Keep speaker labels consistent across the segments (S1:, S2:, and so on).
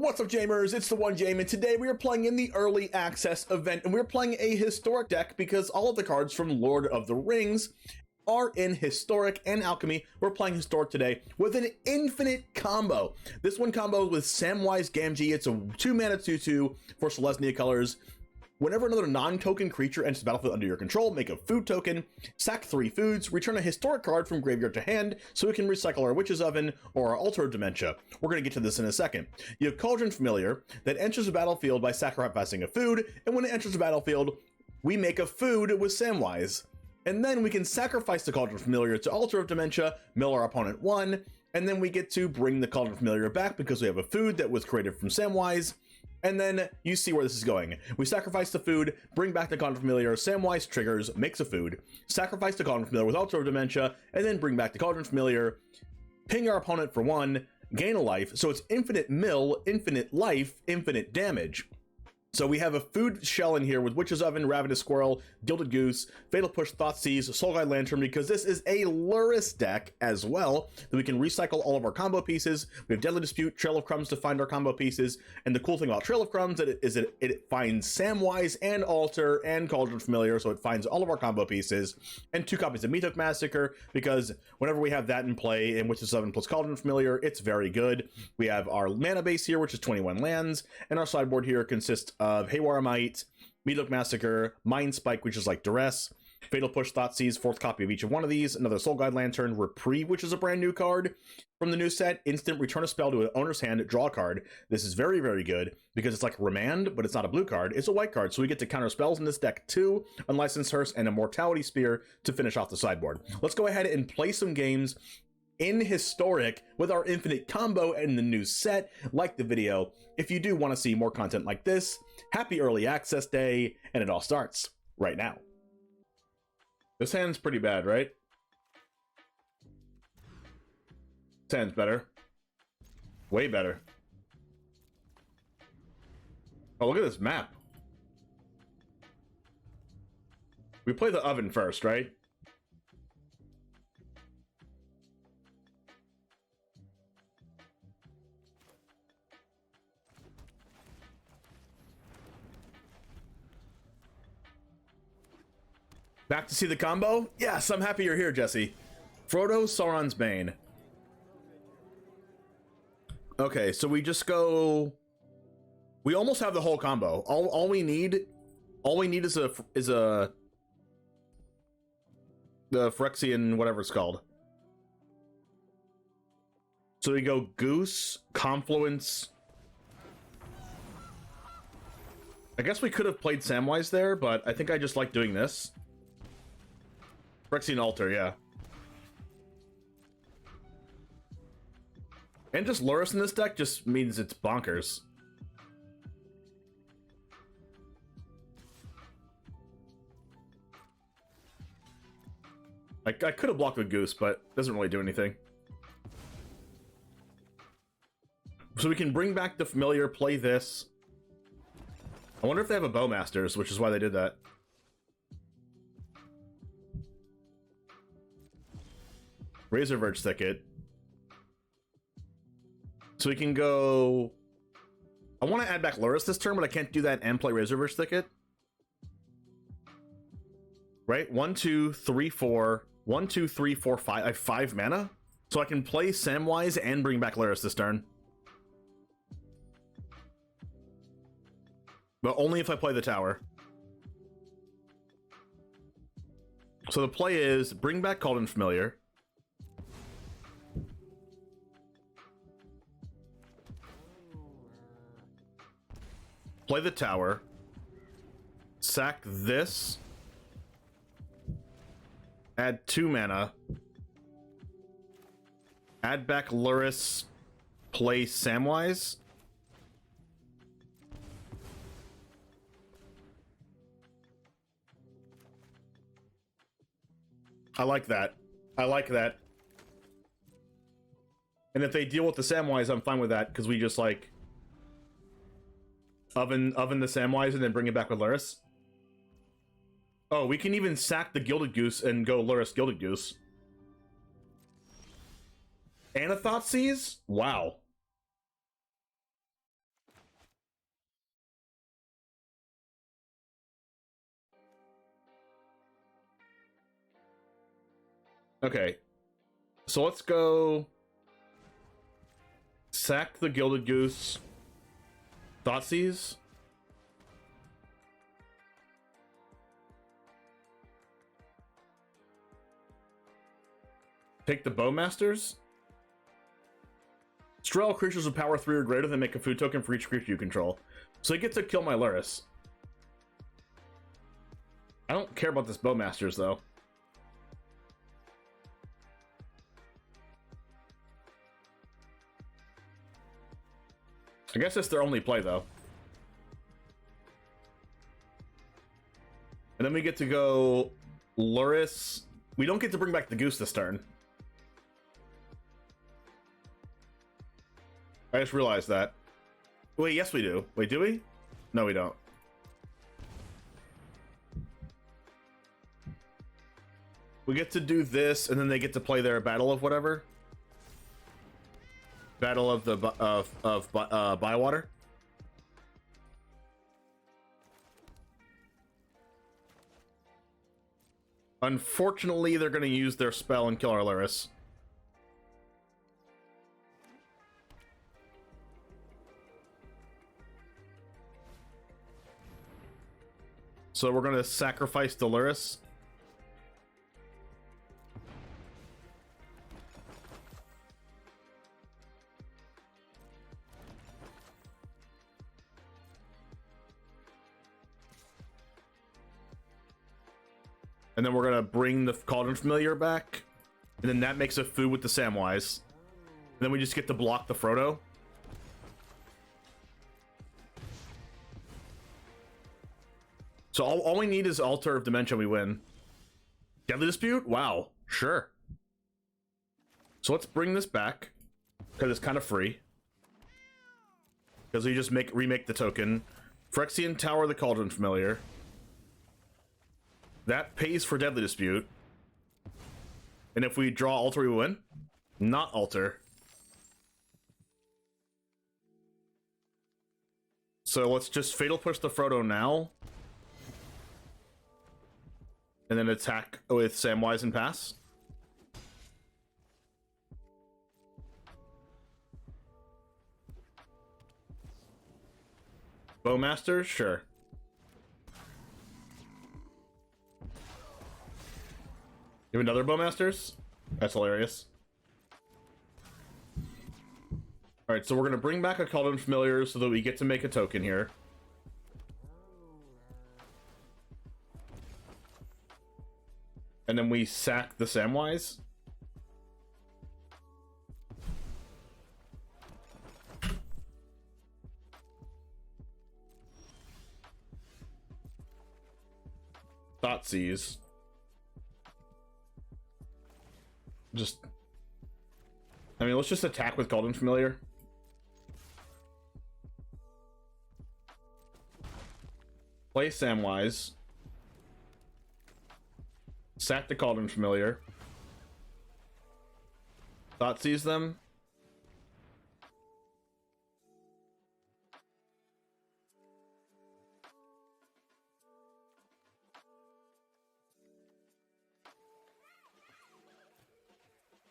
S1: What's up, Jamers? It's the One Jame, and today we are playing in the early access event, and we're playing a historic deck because all of the cards from Lord of the Rings are in historic and alchemy. We're playing historic today with an infinite combo. This one combo with Samwise Gamgee. It's a 2-mana 2/2 for Selesnya colors. Whenever another non-token creature enters the battlefield under your control, make a food token, sack 3 foods, return a historic card from graveyard to hand so we can recycle our Witch's Oven or our Altar of Dementia. We're going to get to this in a second. You have A-Cauldron Familiar that enters the battlefield by sacrificing a food, and when it enters the battlefield, we make a food with Samwise. And then we can sacrifice the A-Cauldron Familiar to Altar of Dementia, mill our opponent 1, and then we get to bring the A-Cauldron Familiar back because we have a food that was created from Samwise. And then you see where this is going. We sacrifice the food, bring back the A-Cauldron Familiar, Samwise triggers, makes a food, sacrifice the A-Cauldron Familiar with Altar of Dementia, and then bring back the A-Cauldron Familiar, ping our opponent for 1, gain a life, so it's infinite mill, infinite life, infinite damage. So we have a food shell in here with Witch's Oven, Ravenous Squirrel, Gilded Goose, Fatal Push, Thoughtseize, Soul Guide Lantern, because this is a Lurrus deck as well, that we can recycle all of our combo pieces. We have Deadly Dispute, Trail of Crumbs to find our combo pieces, and the cool thing about Trail of Crumbs is that it finds Samwise and Altar and Cauldron Familiar, so it finds all of our combo pieces, and 2 copies of Meathook Massacre, because whenever we have that in play, and Witch's Oven plus Cauldron Familiar, it's very good. We have our mana base here, which is 21 lands, and our sideboard here consists of A-Haywire Mite, Meathook Massacre, Mind Spike, which is like Duress, Fatal Push, Thoughtseize, 4th copy of each of one of these, another Soul Guide Lantern, Reprieve, which is a brand new card from the new set, instant return a spell to an owner's hand, draw a card. This is very, very good because it's like Remand, but it's not a blue card, it's a white card, so we get to counter spells in this deck too, Unlicensed Hearse, and a Mortality Spear to finish off the sideboard. Let's go ahead and play some games in historic with our infinite combo and the new set. Like the video if you do want to see more content like this. Happy early access day, and it all starts right now. This hand's pretty bad, right? This hand's better. Way better. Oh, look at this map. We play the oven first, right? Back to see the combo? Yes, I'm happy you're here, Jesse. Frodo, Sauron's Bane. Okay, so we just go... We almost have the whole combo. All we need is the Phyrexian, whatever it's called. So we go Goose, Confluence. I guess we could have played Samwise there, but I think I just like doing this. Phyrexian Altar, yeah. And just Lurrus in this deck just means it's bonkers. Like, I could have blocked with Goose, but it doesn't really do anything. So we can bring back the Familiar, play this. I wonder if they have a Bowmasters, which is why they did that. Razorverge Thicket. So we can go... I want to add back Lurrus this turn, but I can't do that and play Razorverge Thicket. Right? 1, 2, 3, 4. 1, 2, 3, 4, 5. I have 5 mana. So I can play Samwise and bring back Lurrus this turn. But only if I play the tower. So the play is bring back Cauldron Familiar. Play the tower. Sack this. Add 2 mana. Add back Lurrus. Play Samwise. I like that. I like that. And if they deal with the Samwise, I'm fine with that, because we just, like, oven the Samwise and then bring it back with Lurrus. Oh, we can even sack the Gilded Goose and go Lurrus Gilded Goose. And a Thoughtseize? Wow. Okay. So let's go sack the Gilded Goose. Thoughtseize. Take the Bowmasters. Strel creatures with power 3 or greater than make a food token for each creature you control. So I get to kill my Lurrus. I don't care about this Bowmasters though. I guess that's their only play though. And then we get to go Lurrus. We don't get to bring back the Goose this turn. I just realized that. Wait, yes we do. Wait, do we? No, we don't. We get to do this, and then they get to play their Battle of whatever. Battle of the Bywater. Unfortunately, they're going to use their spell and kill our Lurrus. So we're going to sacrifice the Lurrus. And then we're going to bring the A-Cauldron Familiar back. And then that makes a food with the Samwise. And then we just get to block the Frodo. So all we need is Altar of Dementia, we win. Deadly Dispute? Wow, sure. So let's bring this back, because it's kind of free. Because we just remake the token. Phyrexian Tower, the Cauldron Familiar. That pays for Deadly Dispute. And if we draw Altar, we win? Not Altar. So let's just Fatal Push the Frodo now. And then attack with Samwise and pass. Bowmaster? Sure. You have another Bowmasters? That's hilarious. Alright, so we're going to bring back a A-Cauldron Familiar so that we get to make a token here. And then we sack the Samwise. Thoughtseize. Let's just attack with Cauldron Familiar. Play Samwise. Sack the Cauldron Familiar. Thoughtseize them.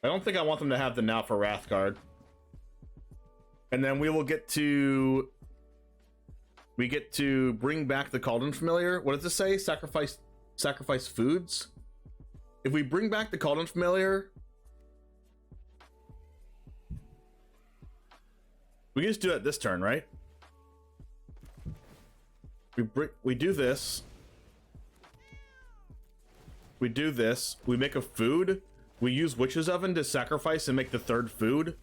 S1: I don't think I want them to have the Now for Wrath card. And then we will get to... We get to bring back the Cauldron Familiar. What does this say? Sacrifice foods? If we bring back the Cauldron Familiar... We can just do that this turn, right? We do this. We do this. We make a food. We use Witch's Oven to sacrifice and make the third food.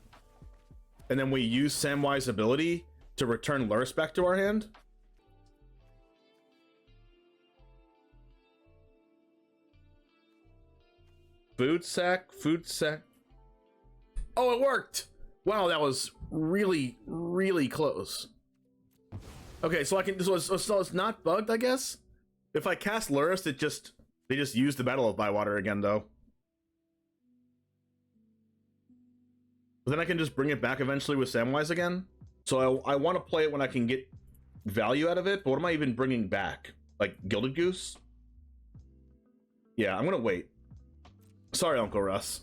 S1: And then we use Samwise ability to return Lurrus back to our hand. Food sack. Oh, it worked! Wow, that was really, really close. Okay, so I can, so it's not bugged, I guess? If I cast Lurrus, they just use the Battle of Bywater again, though. But then I can just bring it back eventually with Samwise again. So I want to play it when I can get value out of it, but what am I even bringing back? Like Gilded Goose? Yeah, I'm gonna wait. Sorry, Uncle Russ.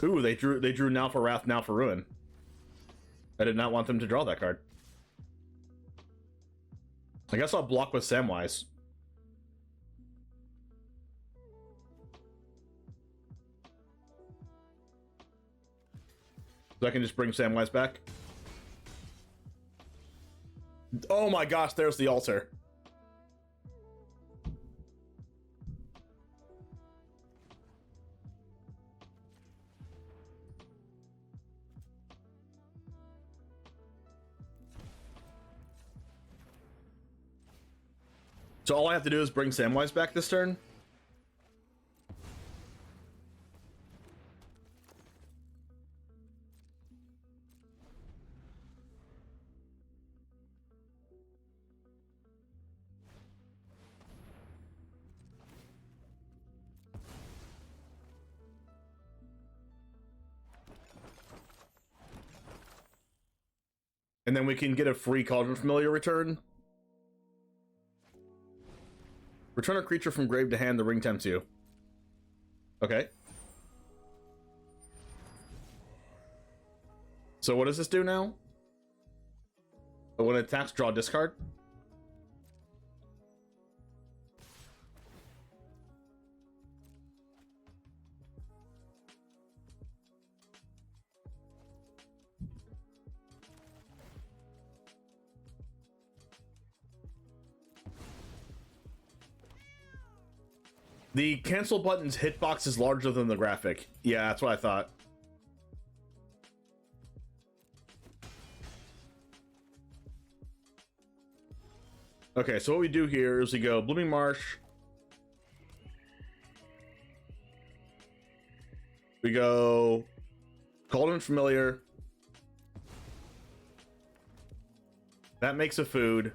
S1: Ooh, they drew Now for Wrath, Now for Ruin. I did not want them to draw that card. I guess I'll block with Samwise. So I can just bring Samwise back. Oh my gosh, there's the altar. So all I have to do is bring Samwise back this turn? And then we can get a free Cauldron Familiar return. Return a creature from grave to hand, the ring tempts you. Okay. So what does this do now? When it attacks, draw discard. The cancel button's hitbox is larger than the graphic. Yeah, that's what I thought. Okay, so what we do here is we go Blooming Marsh. We go Cauldron Familiar. That makes a food.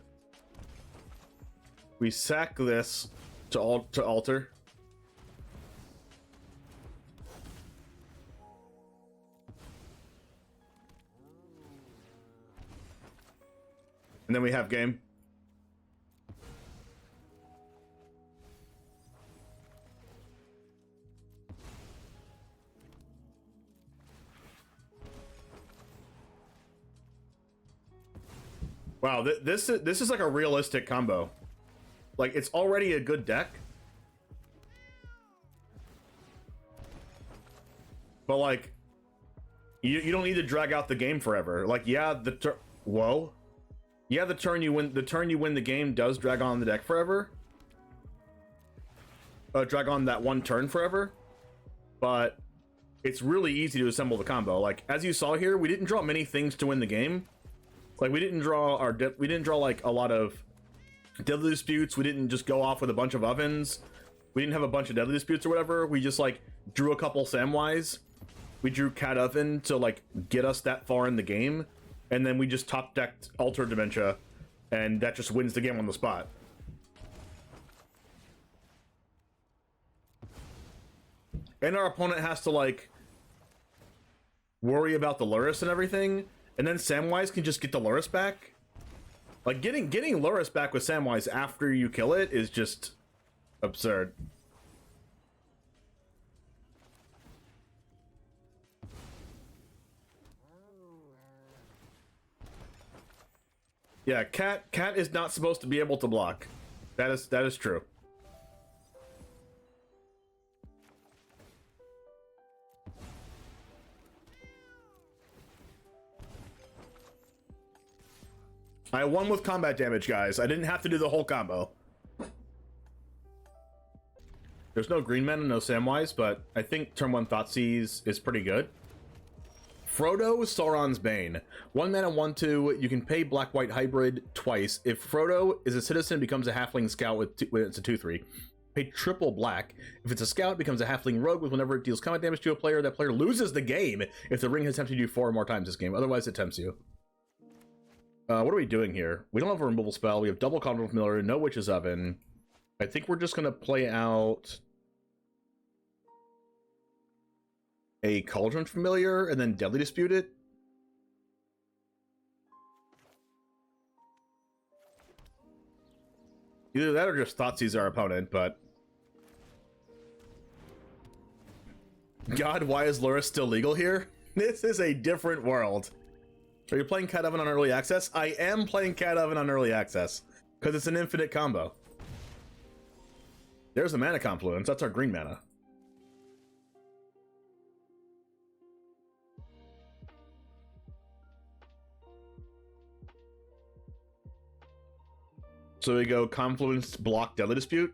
S1: We sack this to altar. And then we have game. Wow, this is like a realistic combo. Like, it's already a good deck. But like, you don't need to drag out the game forever. Like, yeah, whoa. Yeah, the turn you win the game does drag on the deck forever. Drag on that one turn forever. But it's really easy to assemble the combo. Like, as you saw here, we didn't draw many things to win the game. Like, we didn't draw like a lot of Deadly Disputes. We didn't just go off with a bunch of ovens. We didn't have a bunch of Deadly Disputes or whatever. We just like drew a couple Samwise. We drew Cat Oven to like get us that far in the game. And then we just top decked Altar of Dementia, and that just wins the game on the spot. And our opponent has to like worry about the Lurrus and everything, and then Samwise can just get the Lurrus back. Like, getting Lurrus back with Samwise after you kill it is just absurd. Yeah, Cat is not supposed to be able to block. That is true. I won with combat damage, guys. I didn't have to do the whole combo. There's no green mana, no Samwise, but I think turn 1 Thoughtseize is pretty good. Frodo, Sauron's Bane. 1 mana, 1/2. You can pay black-white hybrid twice. If Frodo is a citizen, becomes a halfling scout when it's a 2/3. Pay triple black. If it's a scout, becomes a halfling rogue with whenever it deals combat damage to a player, that player loses the game if the ring has tempted you 4 or more times this game. Otherwise, it tempts you. What are we doing here? We don't have a removal spell. We have double Cauldron Familiar, no Witch's Oven. I think we're just going to play out a Cauldron Familiar and then Deadly Dispute it. Either that or just Thoughtseize our opponent, but... God, why is Lurrus still legal here? This is a different world. Are you playing Cat Oven on Early Access? I am playing Cat Oven on Early Access, because it's an infinite combo. There's a Mana Confluence. That's our green mana. So we go Confluence, block, Deadly Dispute.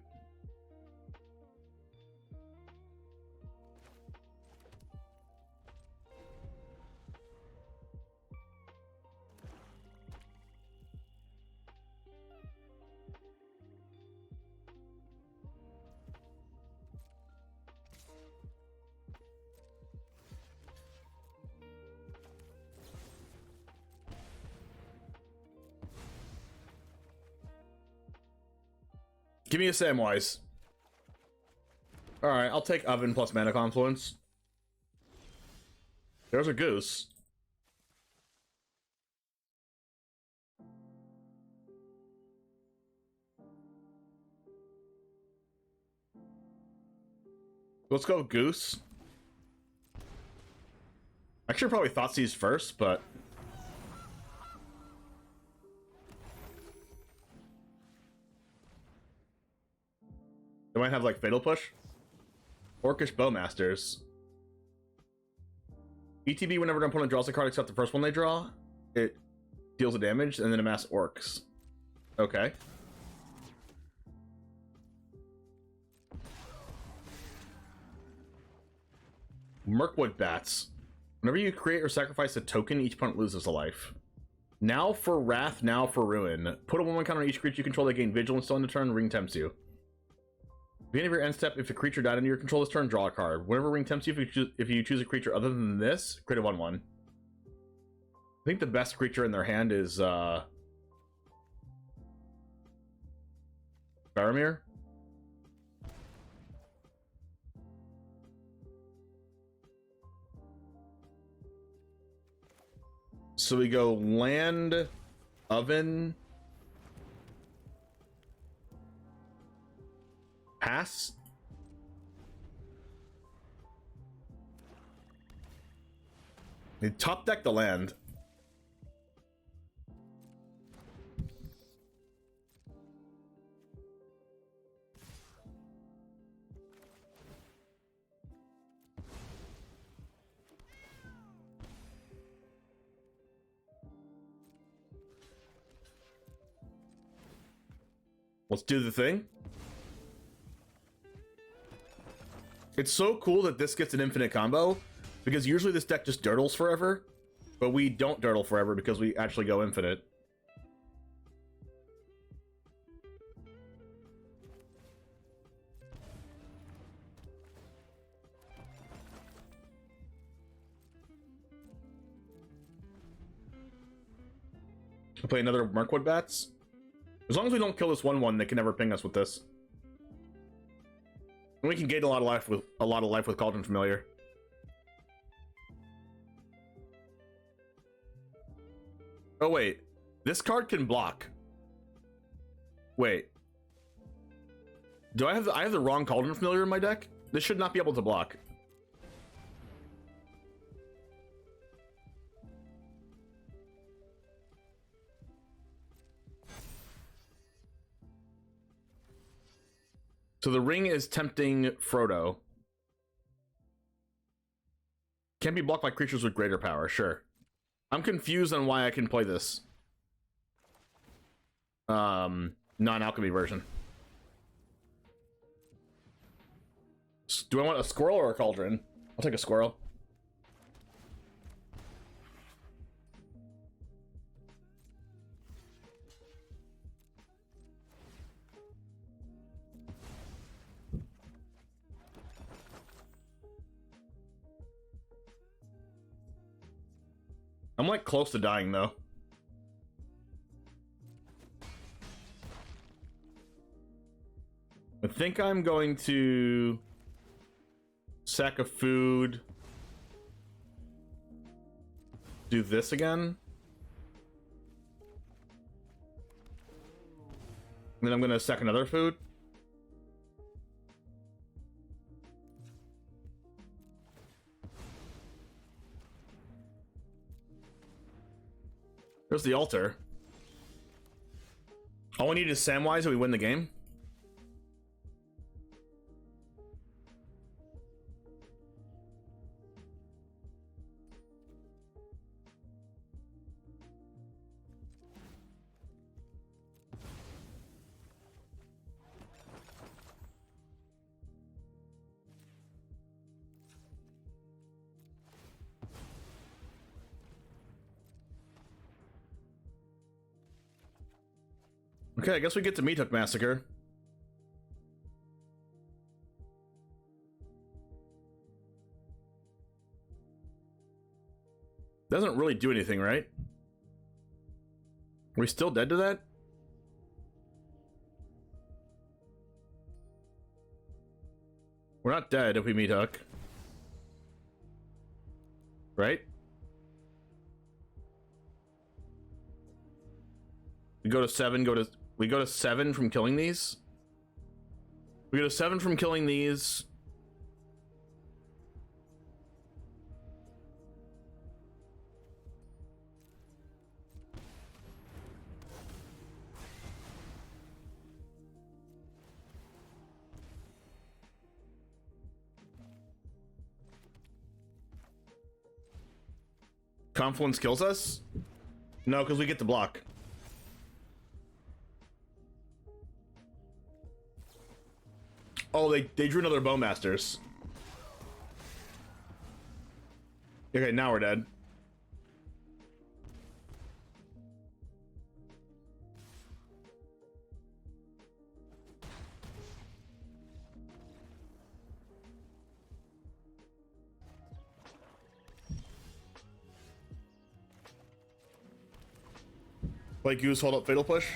S1: Give me a Samwise. Alright, I'll take Oven plus Mana Confluence. There's a Goose. Let's go Goose. Actually, probably Thoughtseize first, but... They might have, like, Fatal Push. Orcish Bowmasters. ETB, whenever an opponent draws a card except the first one they draw, it deals a damage, and then amass Orcs. Okay. Mirkwood Bats. Whenever you create or sacrifice a token, each opponent loses a life. Now for Wrath, now for Ruin. Put a 1/1 counter on each creature you control that gain Vigilance till end of turn, Ring tempts you. At the end of your end step, if a creature died under your control this turn, draw a card. Whenever Ring tempts you, if you choose a creature other than this, create a 1/1. I think the best creature in their hand is Faramir. So we go land, Oven, pass. They top deck the land. Let's do the thing. It's so cool that this gets an infinite combo, because usually this deck just dirtles forever, but we don't dirtle forever because we actually go infinite. We'll play another Mirkwood Bats. As long as we don't kill this 1/1, they can never ping us with this. And we can gain a lot of life with Cauldron Familiar. Oh wait, this card can block. Wait, do I have the wrong Cauldron Familiar in my deck? This should not be able to block. So the ring is tempting Frodo. Can be blocked by creatures with greater power, sure. I'm confused on why I can play this non-alchemy version. Do I want a squirrel or a cauldron? I'll take a squirrel. I'm like close to dying though. I think I'm going to sack a food. Do this again. then I'm gonna sack another food. There's the altar. All we need is Samwise and we win the game. Okay, I guess we get to Meathook Massacre. Doesn't really do anything, right? Are we still dead to that? We're not dead if we Meathook. Right? We go to 7, we go to 7 from killing these. We go to 7 from killing these. Confluence kills us? No, because we get the block. Oh, they drew another Bowmasters. Okay, now we're dead. Like Goose, hold up Fatal Push.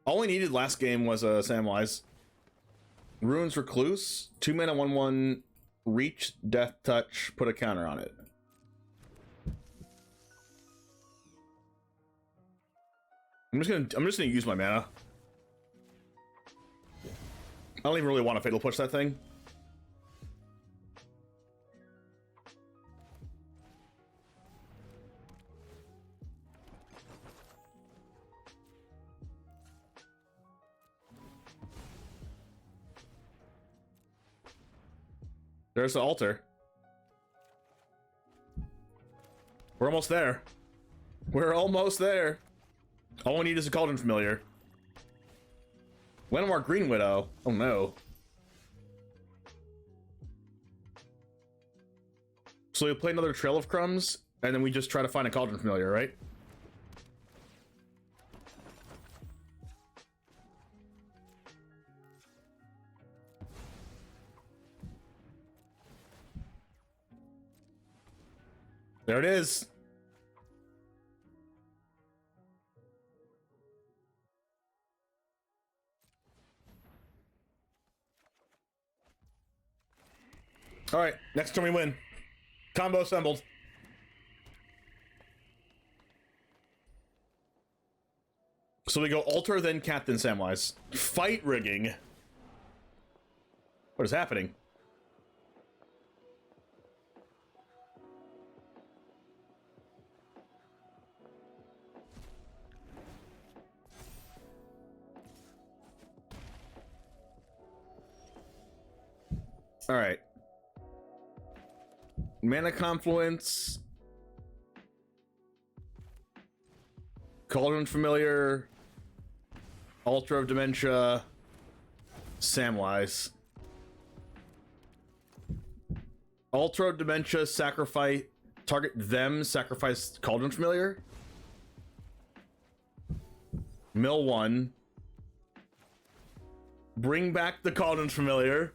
S1: All we needed last game was a Samwise. Ruins Recluse, 2 mana 1/1, reach, death touch, put a counter on it. I'm just gonna use my mana. I don't even really want to Fatal Push that thing. There's the altar. We're almost there. We're almost there. All we need is a Cauldron Familiar. Landmark Green Widow. Oh no. So we play another Trail of Crumbs, and then we just try to find a Cauldron Familiar, right? There it is. All right, next turn we win. Combo assembled. So we go Altar, then Cat, then Samwise. Fight rigging. What is happening? All right. Mana Confluence. Cauldron Familiar. Altar of Dementia. Samwise. Altar of Dementia, sacrifice. Target them, sacrifice Cauldron Familiar. Mill 1. Bring back the Cauldron Familiar.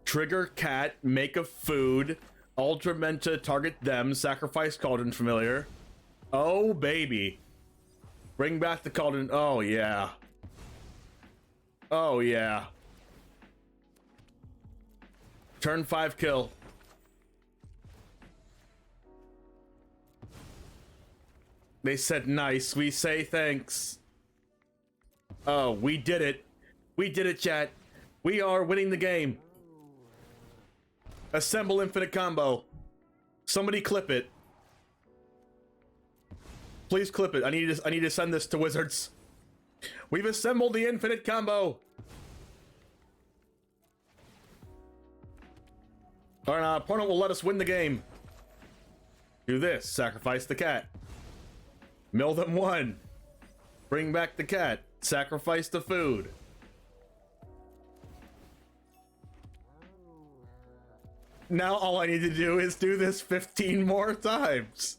S1: Trigger Cat, make a food, Altar of Dementia, target them, sacrifice Cauldron Familiar. Oh, baby. Bring back the Cauldron. Oh, yeah. Oh, yeah. Turn 5 kill. They said nice. We say thanks. Oh, we did it. We did it, chat. We are winning the game. Assemble infinite combo. Somebody clip it. Please clip it. I need to send this to Wizards. We've assembled the infinite combo. Our opponent will let us win the game. Do this. Sacrifice the cat. Mill them one. Bring back the cat. Sacrifice the food. Now all I need to do is do this 15 more times.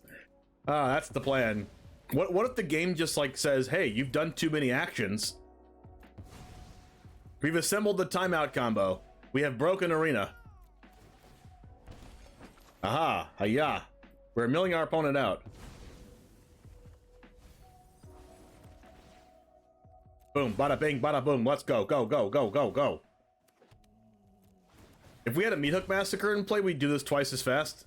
S1: Ah, that's the plan. What if the game just like says, hey, you've done too many actions. We've assembled the timeout combo. We have broken arena. Aha, hiya. We're milling our opponent out. Boom, bada bing, bada boom. Let's go, go, go, go, go, go. If we had a Meathook Massacre in play, we'd do this twice as fast.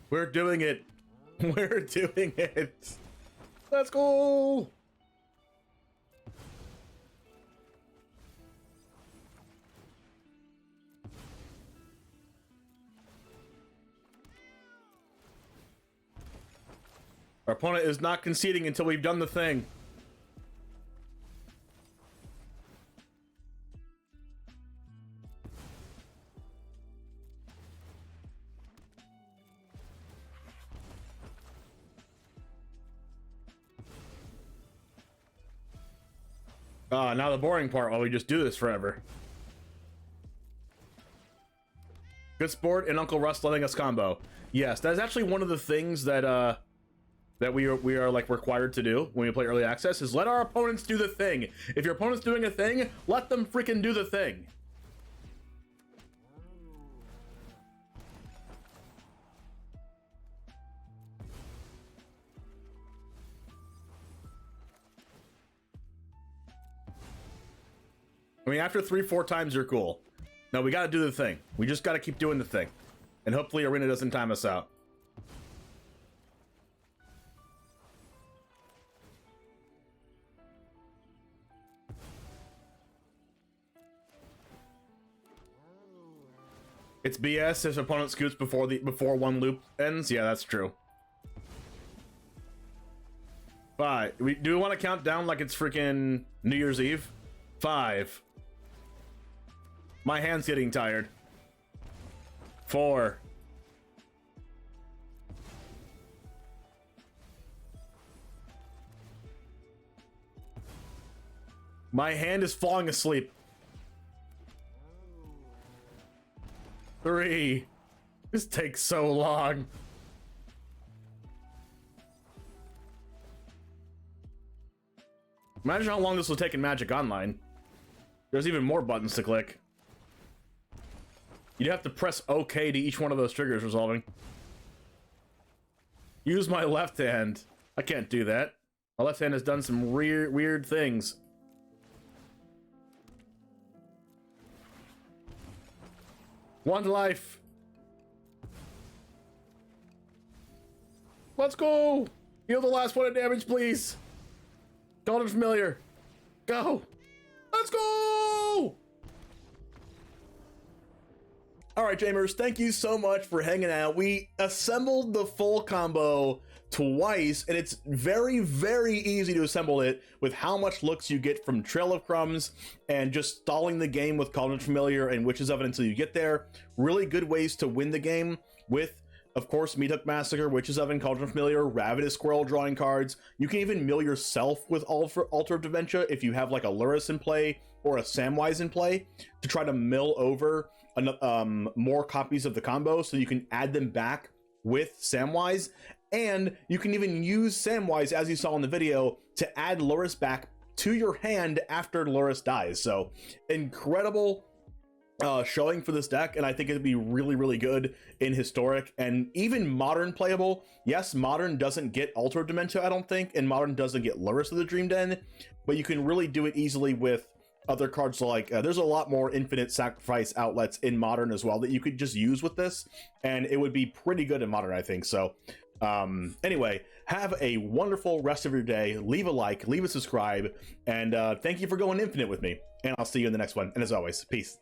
S1: We're doing it. We're doing it. Let's go. Our opponent is not conceding until we've done the thing. Now the boring part while we just do this forever. Good sport and Uncle Russ letting us combo. Yes, that's actually one of the things that that we are like required to do when we play early access is let our opponents do the thing. If your opponent's doing a thing, let them freaking do the thing. I mean, after 3-4 times, you're cool. No, we gotta do the thing. We just gotta keep doing the thing. And hopefully Arena doesn't time us out. It's BS if opponent scoots before one loop ends. Yeah, that's true. Do we want to count down like it's freaking New Year's Eve? 5. My hand's getting tired. 4. My hand is falling asleep. 3. This takes so long. Imagine how long this will take in Magic Online. There's even more buttons to click. You'd have to press OK to each one of those triggers resolving. Use my left hand. I can't do that. My left hand has done some weird things. One life. Let's go. Heal the last point of damage, please. Golden Familiar. Go. Let's go. All right, Jamers, thank you so much for hanging out. We assembled the full combo twice, and it's very, very easy to assemble it with how much looks you get from Trail of Crumbs and just stalling the game with A-Cauldron Familiar and Witches of It until you get there. Really good ways to win the game with, of course, Meathook Massacre, Witches of It, A-Cauldron Familiar, Ravenous Squirrel drawing cards. You can even mill yourself with Altar of Dementia if you have like a Lurrus in play or a Samwise in play to try to mill over more copies of the combo so you can add them back with Samwise. And you can even use Samwise, as you saw in the video, to add Lurrus back to your hand after Lurrus dies. So incredible showing for this deck, and I think it'd be really, really good in Historic and even Modern playable. Yes, Modern doesn't get Altar of Dementia, I don't think, and Modern doesn't get Lurrus of the Dream Den, but you can really do it easily with other cards like there's a lot more infinite sacrifice outlets in Modern as well that you could just use with this, and it would be pretty good in Modern, I think. So anyway, have a wonderful rest of your day. Leave a like, leave a subscribe, and thank you for going infinite with me, and I'll see you in the next one. And as always, peace.